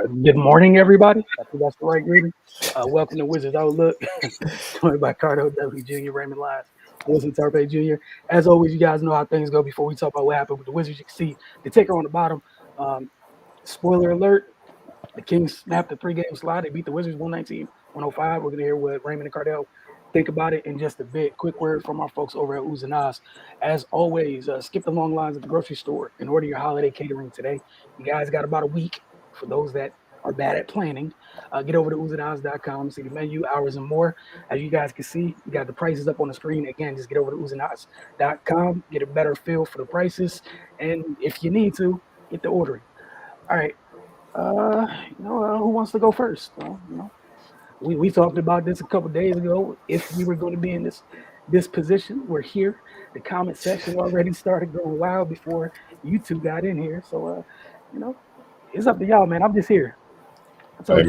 Good morning, everybody. I think that's the right greeting. Welcome to Wizards Outlook, joined by Cardo W. Jr., Raymond Lyons, Wilson Tarpe Jr. As always, you guys know how things go. Before we talk about what happened with the Wizards, you can see the ticker on the bottom. Spoiler alert, the Kings snapped the three-game slide. They beat the Wizards 119-105. We're going to hear what Raymond and Cardell think about it in just a bit. Quick word from our folks over at Ooze and Nas. As always, skip the long lines at the grocery store and order your holiday catering today. You guys got about a week for those that are bad at planning. Get over to oozeandnas.com, see the menu, hours, and more. As you guys can see, we got the prices up on the screen. Again, just get over to oozeandnas.com, get a better feel for the prices, and if you need to, get the ordering. All right. Who wants to go first? We talked about this a couple days ago. If we were going to be in this position, we're here. The comment section already started going wild before you two got in here. So, it's up to y'all, man. I'm just here. I told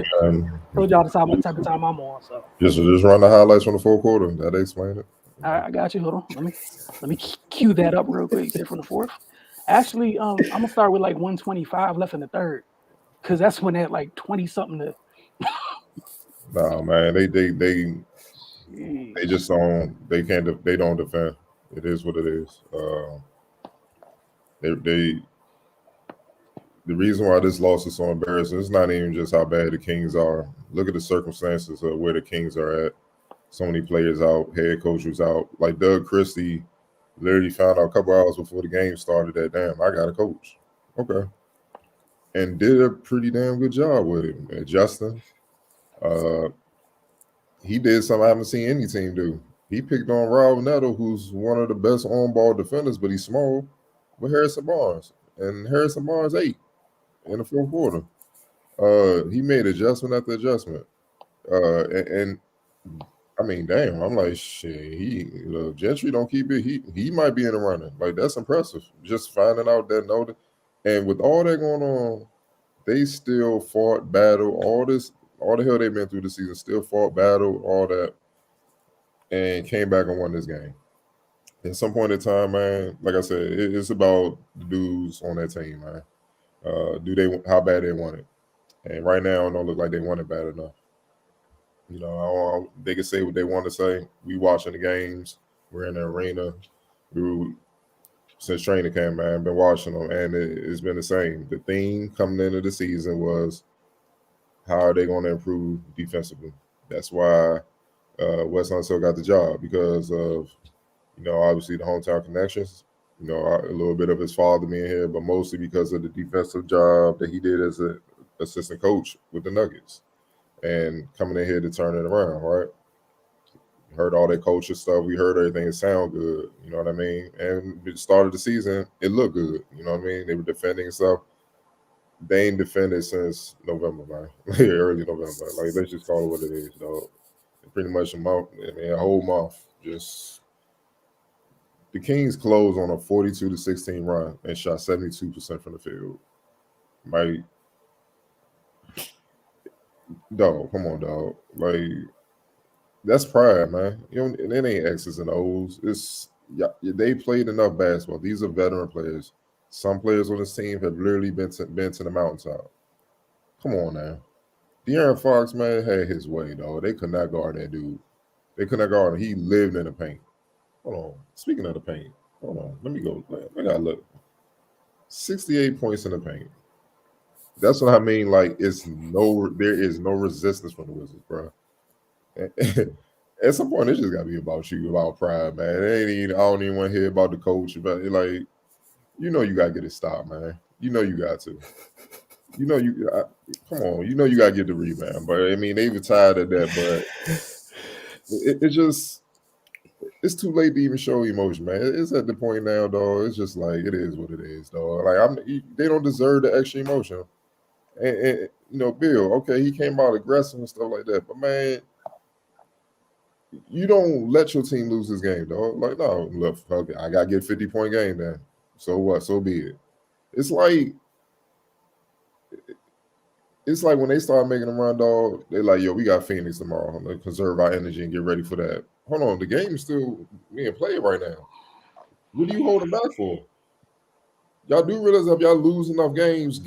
y'all the type of time I'm on. So just run the highlights from the fourth quarter. That explain it. I got you. Hold on. Let me cue that up real quick. You said from the fourth. Actually, I'm gonna start with like 125 left in the third, because that's when they had like 20 something to. Nah, man, they just don't. They can't. They don't defend. It is what it is. The reason why this loss is so embarrassing, it's not even just how bad the Kings are. Look at the circumstances of where the Kings are at. So many players out, head coaches out. Like Doug Christie literally found out a couple hours before the game started that, damn, I got a coach. Okay. And did a pretty damn good job with him. Adjusting. He did something I haven't seen any team do. He picked on Rob Nettle, who's one of the best on-ball defenders, but he's small, with Harrison Barnes. And Harrison Barnes 8 in the fourth quarter. He made adjustment after adjustment. And I mean, damn, I'm like, shit, Gentry don't keep it. He might be in the running. Like, that's impressive. Just finding out that note. And with all that going on, they still fought, battled, all the hell they've been through the season, still fought, battled, all that, and came back and won this game. At some point in time, man, like I said, it's about the dudes on that team, man. How bad they want it? And right now, it don't look like they want it bad enough. They can say what they want to say. We watching the games. We're in the arena. Since training camp, man, been watching them, and it's been the same. The theme coming into the season was, how are they going to improve defensively? That's why Wes Unseld got the job, because of, obviously the hometown connections, a little bit of his father being here, but mostly because of the defensive job that he did as an assistant coach with the Nuggets and coming in here to turn it around, right? Heard all that culture stuff. We heard everything sound good, you know what I mean? And at the start of the season, it looked good, you know what I mean? They were defending stuff. They ain't defended since November, man. Early November. Like, let's just call it what it is, dog. Pretty much a month, a whole month. Just the Kings closed on a 42-16 run and shot 72% from the field. Like, dog, come on, dog. Like, that's pride, man. It ain't X's and O's. They played enough basketball. These are veteran players. Some players on this team have literally been to the mountaintop. Come on now. De'Aaron Fox, man, had his way, dog. They could not guard that dude. They could not guard him. He lived in the paint. Hold on. Speaking of the paint, hold on. Let me go. I got to look. 68 points in the paint. That's what I mean. Like, there is no resistance from the Wizards, bro. At some point, it just got to be about you, about pride, man. I don't even want to hear about the coach, but like, you got to get it stopped, man. You got to. Come on. You got to get the rebound. But, I mean, they were tired of that. But it's too late to even show emotion, man. It's at the point now, dog. It's just like, it is what it is, dog. Like, they don't deserve the extra emotion. And Bill, okay, he came out aggressive and stuff like that. But, man, you don't let your team lose this game, dog. Like, no, look, okay, I got to get a 50-point game then. So what? So be it. It's like when they start making them run, dog, they're like, yo, we got Phoenix tomorrow. I'm going to conserve our energy and get ready for that. Hold on, the game is still being played right now. What are you holding back for? Y'all do realize if y'all lose enough games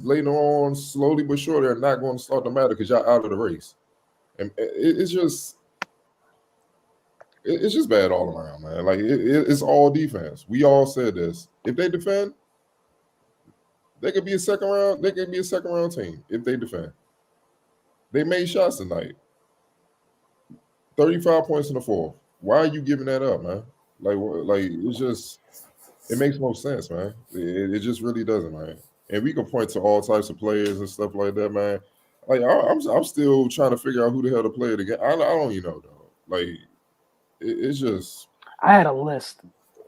later on, slowly but surely, are not going to start to matter because y'all out of the race. And it's just bad all around, man. Like it's all defense. We all said this. If they defend, they could be a second round. They could be a second round team if they defend. They made shots tonight. 35 points in the fourth. Why are you giving that up, man? Like it's just it makes no sense, man. It just really doesn't, man. And we can point to all types of players and stuff like that, man. Like I'm still trying to figure out who the hell to play it again. I don't even know, dog. Like it's just I had a list.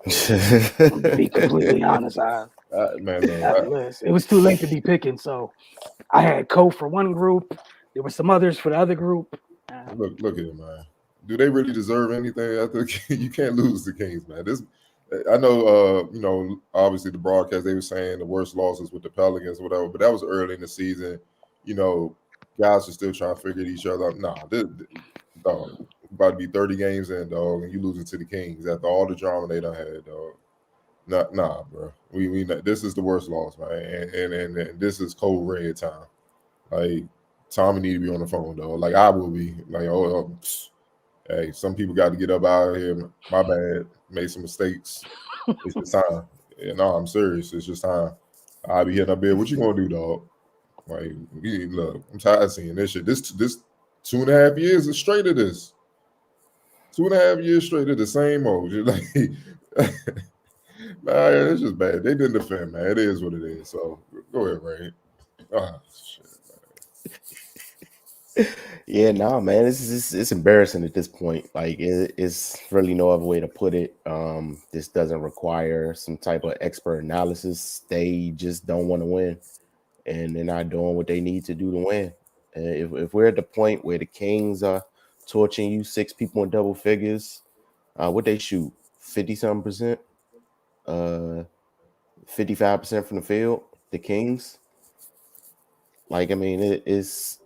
To be completely honest, man, had a list. It was too late to be picking, so I had Co for one group. There were some others for the other group. look at it, man. Do they really deserve anything? After you can't lose the Kings, man. This I know, obviously the broadcast they were saying the worst losses with the Pelicans or whatever, but that was early in the season. You know, guys are still trying to figure each other out. Nah, dog, about to be 30 games in, dog, and you losing to the Kings after all the drama they done had, dog. Nah, bro. We this is the worst loss, man, and this is cold red time. Like Tommy need to be on the phone, though. Like I will be. Like hey, some people got to get up out of here. My bad. Made some mistakes. It's just time. Yeah, no, I'm serious. It's just time. I'll be hitting up here. What you gonna do, dog? Like, look, I'm tired of seeing this shit. This 2.5 years is straight of this. 2.5 years straight of the same old. Like, nah, it's just bad. They didn't defend, man. It is what it is. So go ahead, Ray. Ah, shit. Yeah, nah, man, it's embarrassing at this point. Like it's really no other way to put it. This doesn't require some type of expert analysis. They just don't want to win, and they're not doing what they need to do to win. And if we're at the point where the Kings are torching you, 6 people in double figures, what they shoot 50-something%, 55% from the field, the Kings. Like I mean, it's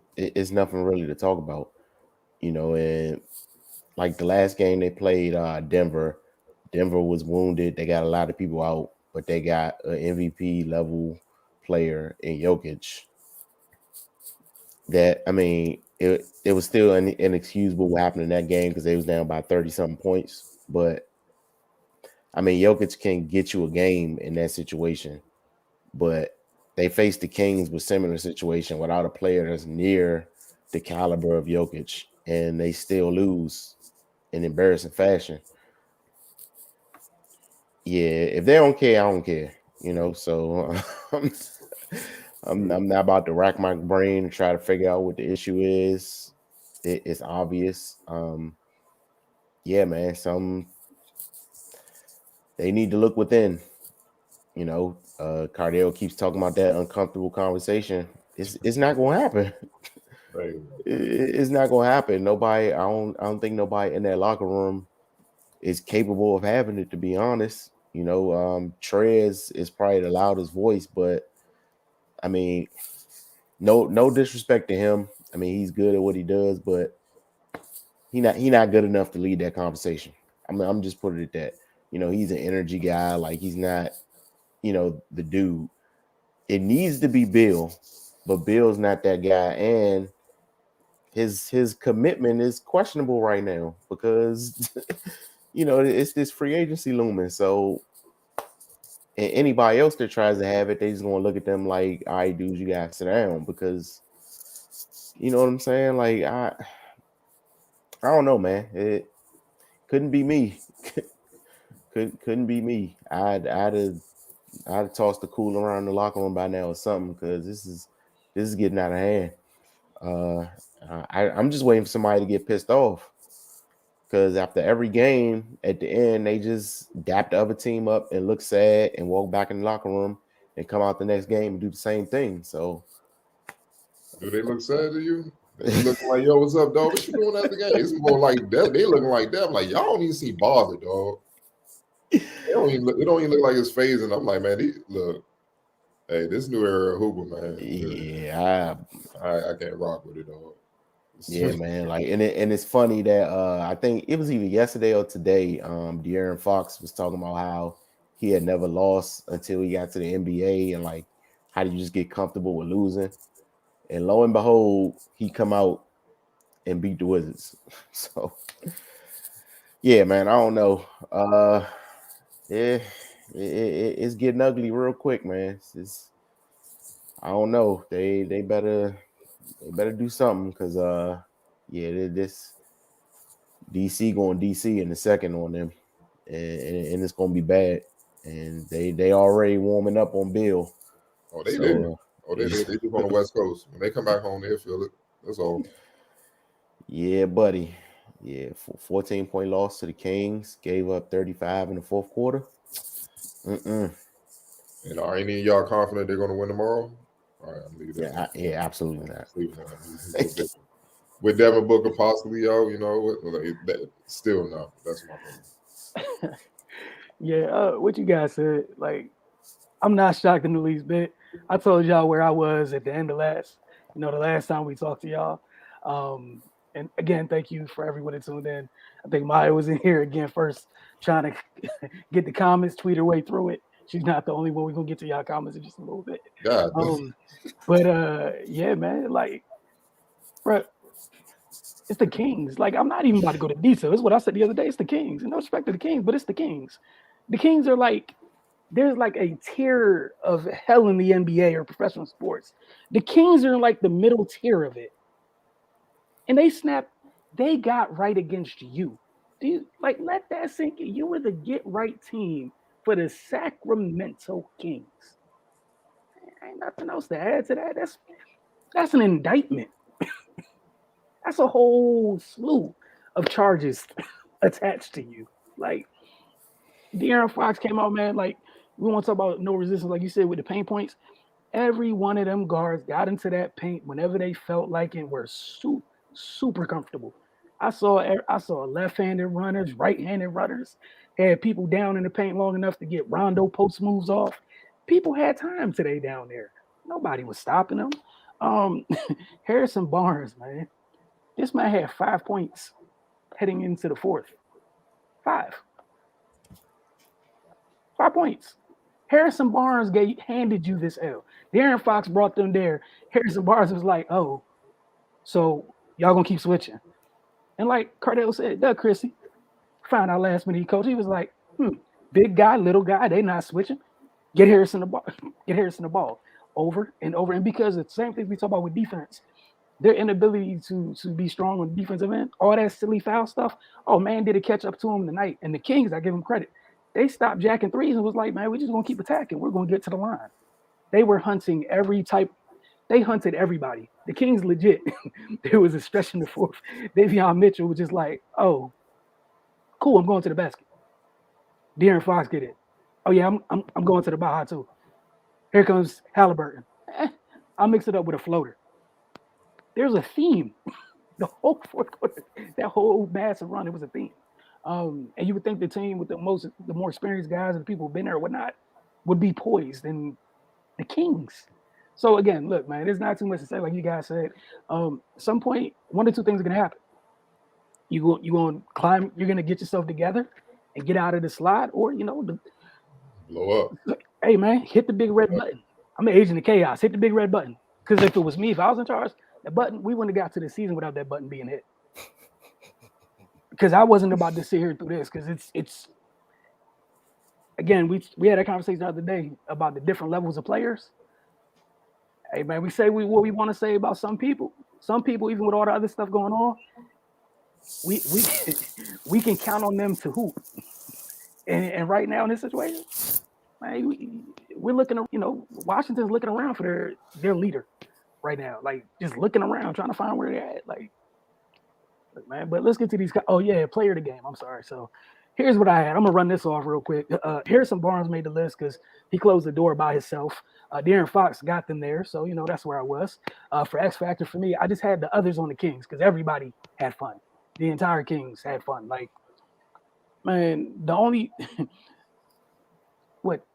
nothing really to talk about, and like the last game they played Denver. Denver was wounded. They got a lot of people out, but they got an MVP level player in Jokic. That I mean, it was still inexcusable what happened in that game because they was down by 30-something points. But I mean, Jokic can get you a game in that situation. But they faced the Kings with similar situation without a player that's near the caliber of Jokic, and they still lose in embarrassing fashion. Yeah, if they don't care, I don't care. So I'm, I'm not about to rack my brain and try to figure out what the issue is. It's obvious. Yeah, man. They need to look within. Cardell keeps talking about that uncomfortable conversation. It's not going to happen. Right. It's not going to happen. Nobody. I don't think nobody in that locker room is capable of having it. To be honest, Trez is probably the loudest voice, but I mean, no disrespect to him. I mean, he's good at what he does, but he not good enough to lead that conversation. I mean, I'm just putting it at that. He's an energy guy. Like he's not, the dude. It needs to be Bill, but Bill's not that guy, and his commitment is questionable right now because it's this free agency looming. So and anybody else that tries to have it, they just gonna look at them like, all right, dudes, you gotta sit down because you know what I'm saying? Like I don't know, man. It couldn't be me. couldn't be me. I'd toss the cool around the locker room by now or something because this is getting out of hand. I'm just waiting for somebody to get pissed off because after every game, at the end, they just dap the other team up and look sad and walk back in the locker room and come out the next game and do the same thing. So, Do they look sad to you? They be looking like, yo, what's up, dog? What you doing at the game? It's more like that. They looking like that. I'm like, y'all don't even see bothered, dog. It don't even look like it's phasing. I'm like, man, look, hey, this new era of Hooper, man. yeah, I can't rock with it, dog. yeah, man. Like, and it's funny that I think it was either yesterday or today. De'Aaron Fox was talking about how he had never lost until he got to the NBA, and like, how do you just get comfortable with losing? And lo and behold, he come out and beat the Wizards. So yeah, man, I don't know. It's getting ugly real quick, man. I don't know. They better do something, because this DC going DC in the second on them, and it's gonna be bad. And they already warming up on Bill. Oh, they didn't. They live on the West Coast. When they come back home, they'll feel it. That's all. Yeah, buddy. Yeah, 14-point loss to the Kings. Gave up 35 in the fourth quarter. And are any of y'all confident they're going to win tomorrow? All right, I'm leaving that. Yeah, absolutely not. With Devin Booker possibly, still no. That's my opinion. Yeah, what you guys said, like, I'm not shocked in the least bit. I told y'all where I was at the end of the last time we talked to y'all. And again, thank you for everyone that tuned in. I think Maya was in here again first, trying to get the comments, tweet her way through it. She's not the only one. We're gonna get to y'all comments in just a little bit. God. Yeah, man, like, bro, it's the Kings. Like, I'm not even about to go to detail. It's what I said the other day. It's the Kings. And no respect to the Kings, but it's the Kings. The Kings are like, there's like a tier of hell in the NBA or professional sports. The Kings are in like the middle tier of it. And they got right against you. Do you let that sink in? You were the get right team for the Sacramento Kings. Ain't nothing else to add to that. That's an indictment. That's a whole slew of charges attached to you. Like, De'Aaron Fox came out, man. Like, we want to talk about no resistance, like you said, with the paint points. Every one of them guards got into that paint whenever they felt like it, were super comfortable. I saw left-handed runners, right-handed runners, had people down in the paint long enough to get Rondo post moves off. People had time today down there. Nobody was stopping them. Harrison Barnes, man. This man had 5 points heading into the fourth. 5 points. Harrison Barnes handed you this L. De'Aaron Fox brought them there. Harrison Barnes was like, oh, so y'all gonna keep switching. And like Cardell said, Doug Christie, found out last minute he coach. He was like, big guy, little guy, they not switching. Get Harrison the ball over and over. And because the same thing we talk about with defense, their inability to be strong on the defensive end, all that silly foul stuff. Oh, man, did it catch up to him tonight? And the Kings, I give them credit. They stopped jacking threes and was like, man, we're just going to keep attacking. We're going to get to the line. They were hunting every type. They hunted everybody. The Kings legit. There was a stretch in the fourth. Davion Mitchell was just like, oh, cool, I'm going to the basket. De'Aaron Fox get it. Oh, yeah, I'm going to the Baja too. Here comes Halliburton. I'll mix it up with a floater. There's a theme. The whole fourth quarter, that whole massive run, it was a theme. And you would think the team with the more experienced guys and the people who've been there or whatnot would be poised, and the Kings. So again, look, man, there's not too much to say, like you guys said. At some point, one or two things are gonna happen. You're gonna climb, you're gonna get yourself together and get out of the slide, or blow up. Hey man, hit the big red button. I'm an agent of chaos. Hit the big red button. Because if it was me, if I was in charge, the button, we wouldn't have got to the season without that button being hit. Because I wasn't about to sit here through this. Because it's again, we had a conversation the other day about the different levels of players. Hey man, we say what we want to say about some people. Some people, even with all the other stuff going on, we can count on them to hoop. And right now in this situation, man, we're looking, Washington's looking around for their leader right now, like just looking around trying to find where they're at. Like, look, man, but let's get to these. Oh yeah, player of the game. I'm sorry. So here's what I had. I'm gonna run this off real quick. Harrison Barnes made the list because he closed the door by himself. De'Aaron Fox got them there, so that's where I was. For X Factor for me, I just had the others on the Kings because everybody had fun. The entire Kings had fun. Like, man, the only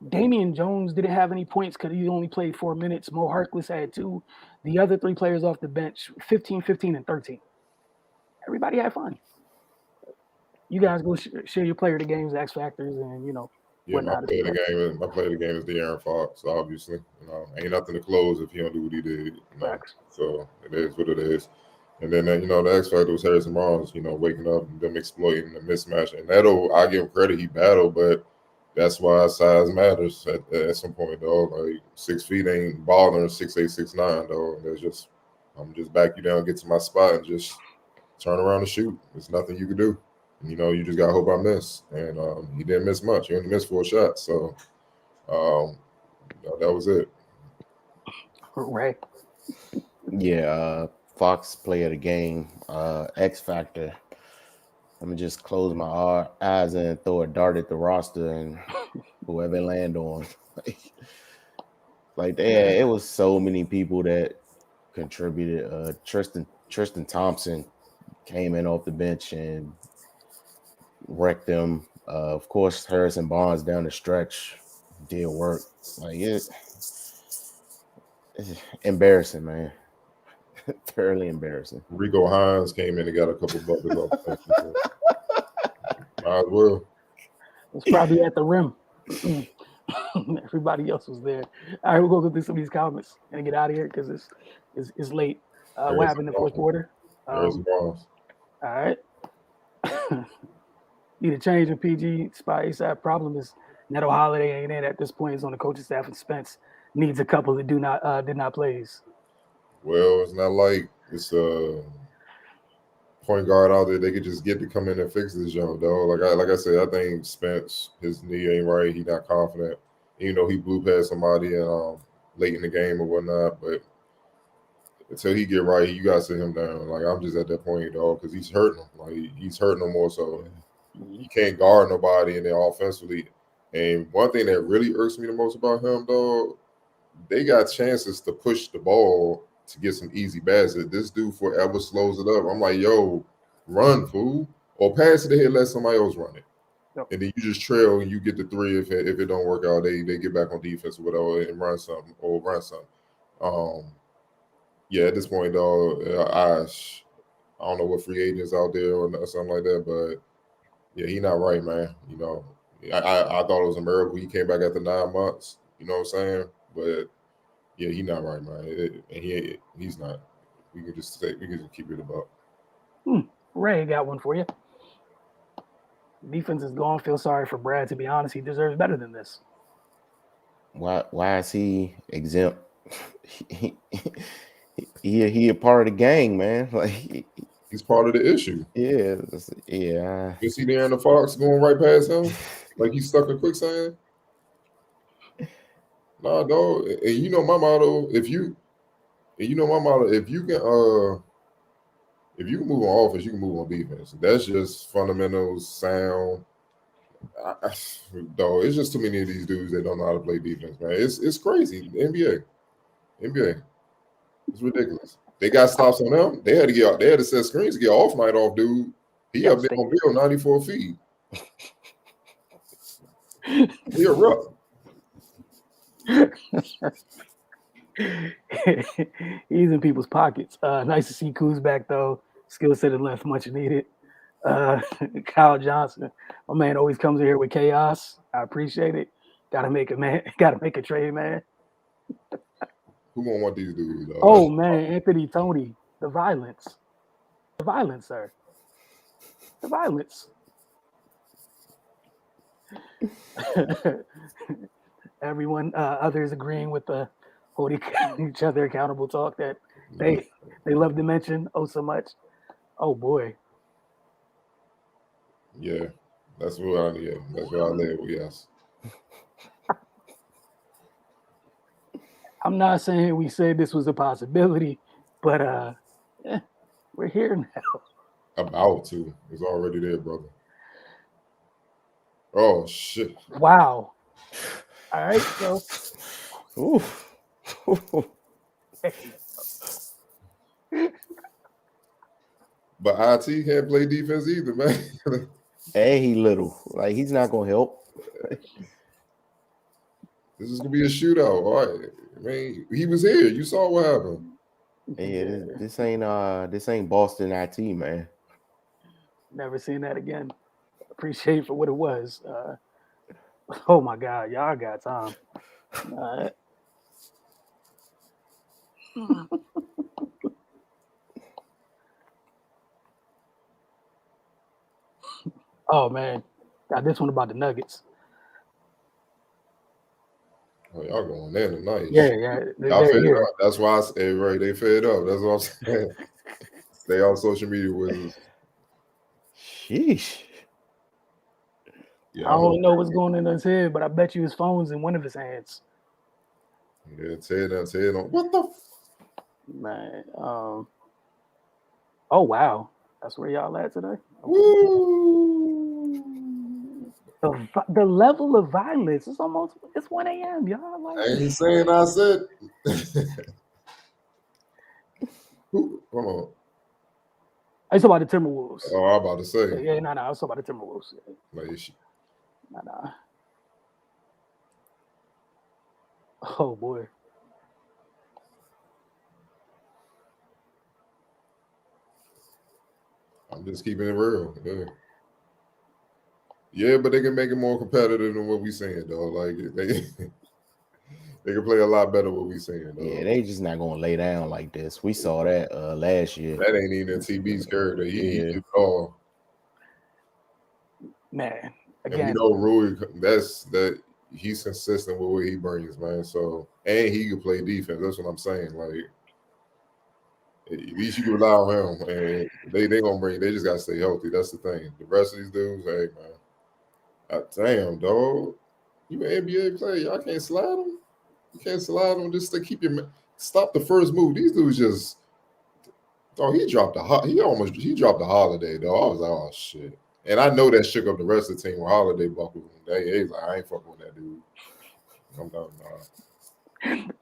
Damian Jones didn't have any points because he only played 4 minutes. Mo Harkless had 2. The other 3 players off the bench, 15, 15, and 13. Everybody had fun. You guys go share your player of the games, X Factors, and Yeah, my whatnot. play of the game is the Aaron Fox. Obviously, ain't nothing to close if he don't do what he did. Facts. So it is what it is. And then the X factor was Harrison Barnes. Waking up and them exploiting the mismatch. And I give him credit. He battled, but that's why size matters at some point, though. Like 6 feet ain't balling 6'8", 6'9", though. I'm just back you down, get to my spot, and just turn around and shoot. There's nothing you can do. You just gotta hope I miss. And he didn't miss much. He only missed 4 shots. So that was it. Right. Yeah, Fox play of the game, X Factor. I'm gonna just close my eyes and throw a dart at the roster and whoever it land on. It was so many people that contributed. Tristan Thompson came in off the bench and wrecked them. Of course, Harrison Barnes down the stretch did work. It's embarrassing, man. Thoroughly embarrassing. Rico Hines came in and got a couple buckets off the bench. Might as well. It's probably at the rim. Everybody else was there. All right, we'll go through some of these comments and get out of here because it's late. What happened in the fourth quarter? Harrison Barnes. All right. Need a change in PG spot ASAP. Problem is Neto Holiday ain't in at this point. He's on the coaching staff, and Spence needs a couple that did not plays. Well, it's not like it's a point guard out there they could just get to come in and fix this jump, though. Like I said, I think Spence, his knee ain't right. He not confident. He blew past somebody and late in the game or whatnot, but until he get right, you gotta sit him down. Like I'm just at that point, dog, because he's hurting him. Like he's hurting him more so. He can't guard nobody, and then offensively. And one thing that really irks me the most about him, though, they got chances to push the ball to get some easy baskets. This dude forever slows it up. I'm like, yo, run, fool, or pass it ahead, let somebody else run it. Yep. And then you just trail and you get the 3. If it don't work out, they get back on defense or whatever and run something. Yeah, at this point, though, I don't know what free agents out there or something like that, but yeah, he not right, man. I thought it was a miracle he came back after 9 months. You know what I'm saying? But yeah, he not right, man. And he's not. We can just keep it about. Ray got one for you. Defense is gone. Feel sorry for Brad. To be honest, he deserves better than this. Why is he exempt? He a part of the gang, man. Like he's part of the issue. Yeah. You see there in the Fox going right past him, like he's stuck in quicksand. Nah, dog. And my motto. If you can move on offense, you can move on defense. That's just fundamentals, sound. Dog, it's just too many of these dudes that don't know how to play defense, man. It's crazy. NBA. It's ridiculous. They got stops on them. They had to set screens to get off night off, dude. He up there on Bill 94 feet. He a rough. He's in people's pockets. Nice to see Kuz back though. Skill set and length much needed. Kyle Johnson, my man, always comes in here with chaos. I appreciate it. Gotta make a trade, man. Who gonna want these dudes? Though? Oh man, Anthony Tony, the violence, sir, the violence. Everyone, others agreeing with the holding each other accountable talk that they love to mention so much. Oh boy. Yeah, that's what I live. That's what I live with. Yes. I'm not saying we said this was a possibility, but we're here now. About to. It's already there, brother. Oh shit! Wow. All right, so. Oof. But IT can't play defense either, man. And he little. Like he's not gonna help. This is gonna be a shootout. All right. I mean, he was here. You saw what happened. Yeah, this ain't Boston IT, man. Never seen that again. Appreciate it for what it was. Oh my God, y'all got time. All right. Oh man, got this one about the Nuggets. Oh, y'all going in tonight. Yeah, Y'all fed yeah. up. That's why I say, right, they fed up. That's what I'm saying. Stay on social media with us. Sheesh. Yeah, I don't know what's going in his head, but I bet you his phone's in one of his hands. Yeah, Ted on. What the? Man. Oh wow, that's where y'all at today. Okay. Woo! The level of violence is almost it's 1 a.m. Y'all I like ain't saying I said. Hold on. I talk about the Timberwolves. Oh, I'm about to say. Yeah, no, I was talking about the Timberwolves. Like, Nah. Oh boy. I'm just keeping it real. Yeah. Yeah, but they can make it more competitive than what we saying, though. Like they can play a lot better what we saying, though. Yeah, they just not gonna lay down like this. We saw that last year. That ain't even TB's character. He Yeah. did it all. Man, And we again, know Rui, that he's consistent with what he brings, man. So and he can play defense. That's what I'm saying. Like at least you can rely on him. And they gonna bring. They just gotta stay healthy. That's the thing. The rest of these dudes, hey man, damn dog, you an NBA player. Y'all can't slide them. You can't slide them just to keep your stop the first move. These dudes just. Oh, he dropped a dropped a Holiday though. I was like, oh shit. And I know that shook up the rest of the team when Holiday buckled. He's like, I ain't fucking with that dude. I'm done.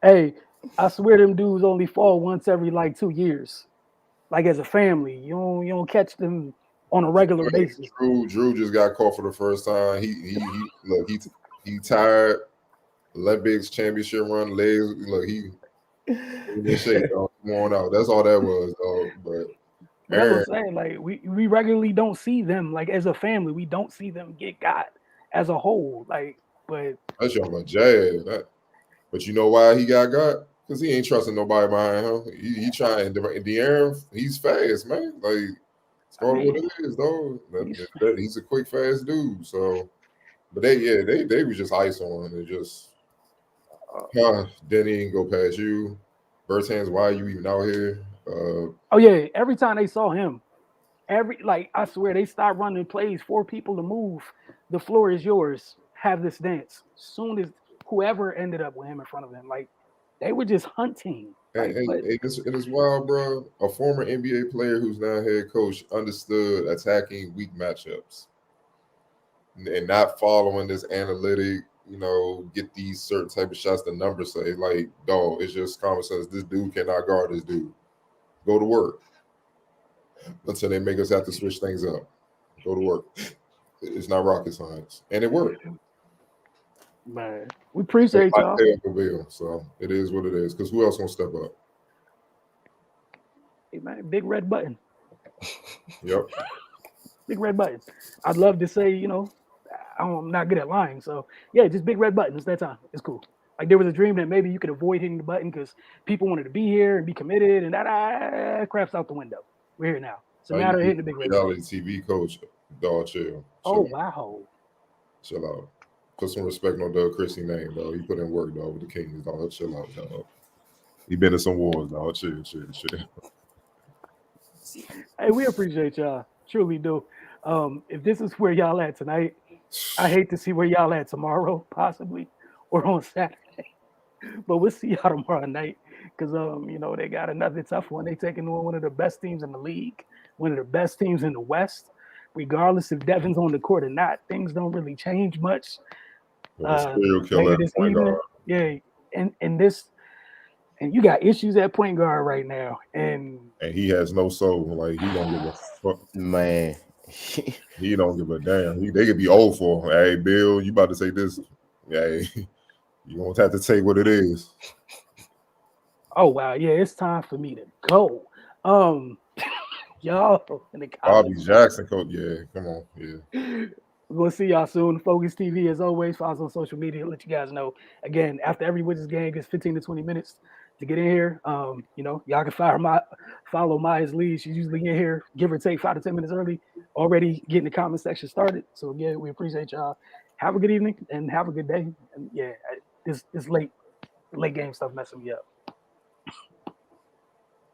hey, I swear them dudes only fall once every like 2 years. Like as a family, you don't catch them on a regular basis. Drew just got caught for the first time. He tired. Olympics championship run legs. Look, he in shape. Dog. Come on out. That's all that was, dog. But that's what I'm saying. Like we regularly don't see them. Like as a family, we don't see them get got as a whole. Like, but that's your jazz. But you know why he got? Because he ain't trusting nobody behind him. He trying. De'Aaron, he's fast, man. Like, it's called what it is, though. He's a quick, fast dude. So, but they was just ice on and just, Denny ain't go past you. Bertans, why are you even out here? Oh yeah, every time they saw him, I swear they start running plays for people to move. The floor is yours. Have this dance. Soon as whoever ended up with him in front of them, like they were just hunting. Like, it's wild, bro. A former NBA player who's now head coach understood attacking weak matchups and not following this analytic. Get these certain type of shots. The numbers say, like, dog, it's just common sense. This dude cannot guard this dude. Go to work until they make us have to switch things up. Go to work. It's not rocket science, and it worked. Man, we appreciate y'all. So it is what it is. Because who else gonna step up? Hey man, big red button. Yep. Big red button. I'd love to say, I'm not good at lying. So yeah, just big red button. It's that time. It's cool. Like there was a dream that maybe you could avoid hitting the button because people wanted to be here and be committed, and that crap's out the window. We're here now. It's a matter of hitting the big red button. Reality TV coach, dog, chill. Oh wow. Chill out. Put some respect on Doug Christie name, dog. He put in work, dog, with the Kings, dog. Chill out, dog. He been in some wars, dog. Chill. Hey, we appreciate y'all. Truly do. If this is where y'all at tonight, I hate to see where y'all at tomorrow, possibly, or on Saturday. But we'll see y'all tomorrow night because they got another tough one. They taking on one of the best teams in the league, one of the best teams in the West. Regardless if Devin's on the court or not, things don't really change much. Later this evening, yeah, and you got issues at point guard right now, and he has no soul. Like he don't give a fuck, man. He don't give a damn. They could be old for him. Hey, Bill, you about to say this? Hey, you won't have to take what it is. Oh wow, yeah, it's time for me to go. Y'all in the Bobby Jackson, coach. Yeah, come on, yeah. We're going to see y'all soon. Focus TV, as always, follow us on social media. Let you guys know. Again, after every Wizards game, gets 15 to 20 minutes to get in here. Y'all can follow Maya's lead. She's usually in here, give or take 5 to 10 minutes early, already getting the comment section started. So, again, we appreciate y'all. Have a good evening and have a good day. And, yeah, this late game stuff messing me up.